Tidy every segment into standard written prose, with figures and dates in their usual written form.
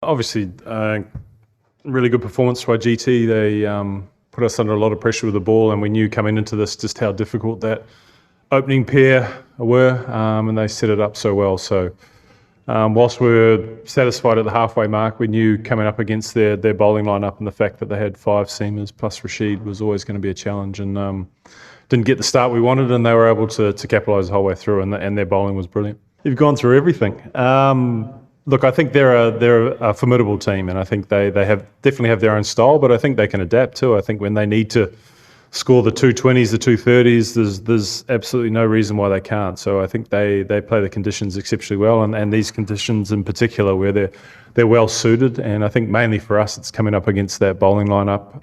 Obviously, really good performance by GT. They put us under a lot of pressure with the ball, and we knew coming into this just how difficult that opening pair were, and they set it up so well. So whilst we were satisfied at the halfway mark, we knew coming up against their bowling lineup and the fact that they had 5 seamers plus Rashid was always going to be a challenge, and didn't get the start we wanted, and they were able to capitalise the whole way through, and their bowling was brilliant. You've gone through everything. Look, I think they're a formidable team, and I think they definitely have their own style, but I think they can adapt too. I think when they need to score the 220s, the 230s, there's absolutely no reason why they can't. So I think they play the conditions exceptionally well, and these conditions in particular where they're well suited. And I think mainly for us, it's coming up against that bowling lineup,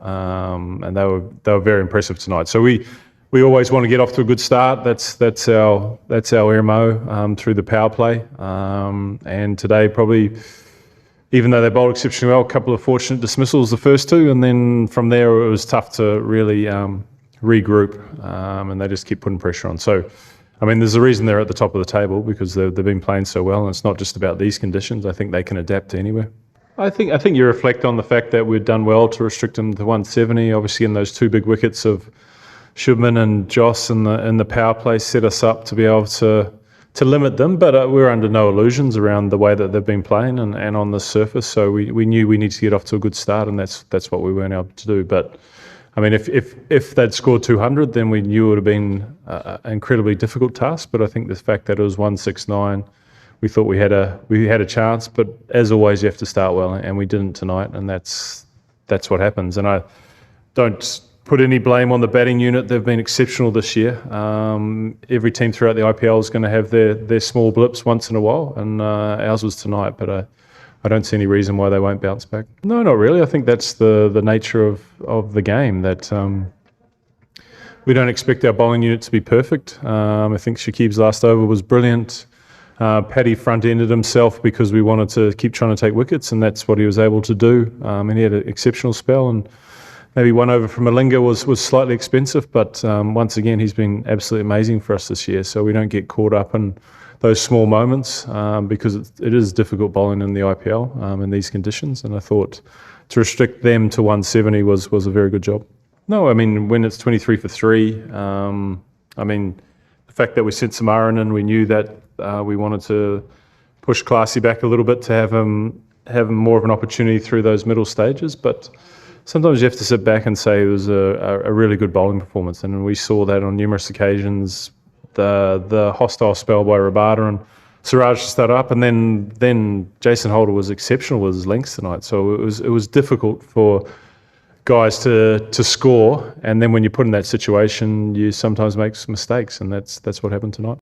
and they were very impressive tonight. So we always want to get off to a good start. That's our MO through the power play. And today probably, even though they bowled exceptionally well, a couple of fortunate dismissals the first 2, and then from there it was tough to really regroup, and they just keep putting pressure on. So, I mean, there's a reason they're at the top of the table, because they've been playing so well, and it's not just about these conditions. I think they can adapt to anywhere. I think you reflect on the fact that we've done well to restrict them to 170. Obviously, in those 2 big wickets of Shubman and Joss in the power play set us up to be able to limit them, but we're under no illusions around the way that they've been playing and on the surface. So we knew we needed to get off to a good start, and that's what we weren't able to do. But I mean, if they'd scored 200, then we knew it would have been an incredibly difficult task. But I think the fact that it was 169, we thought we had a chance. But as always, you have to start well, and we didn't tonight, and that's what happens. And I don't put any blame on the batting unit. They've been exceptional this year. Every team throughout the IPL is going to have their small blips once in a while, and ours was tonight, but I don't see any reason why they won't bounce back. No, not really. I think that's the nature of the game, that we don't expect our bowling unit to be perfect. I think Shakib's last over was brilliant. Paddy front-ended himself because we wanted to keep trying to take wickets, and that's what he was able to do. And he had an exceptional spell, and maybe 1 over from Malinga was slightly expensive, but once again, he's been absolutely amazing for us this year. So we don't get caught up in those small moments, because it is difficult bowling in the IPL in these conditions. And I thought to restrict them to 170 was a very good job. No, I mean, when it's 23 for 3, I mean, the fact that we sent Samaran in, we knew that we wanted to push Classy back a little bit to have him more of an opportunity through those middle stages, but sometimes you have to sit back and say it was a really good bowling performance, and we saw that on numerous occasions. The hostile spell by Rabada and SRH to start up, and then Jason Holder was exceptional with his lengths tonight. So it was difficult for guys to score, and then when you're put in that situation, you sometimes make mistakes, and that's what happened tonight.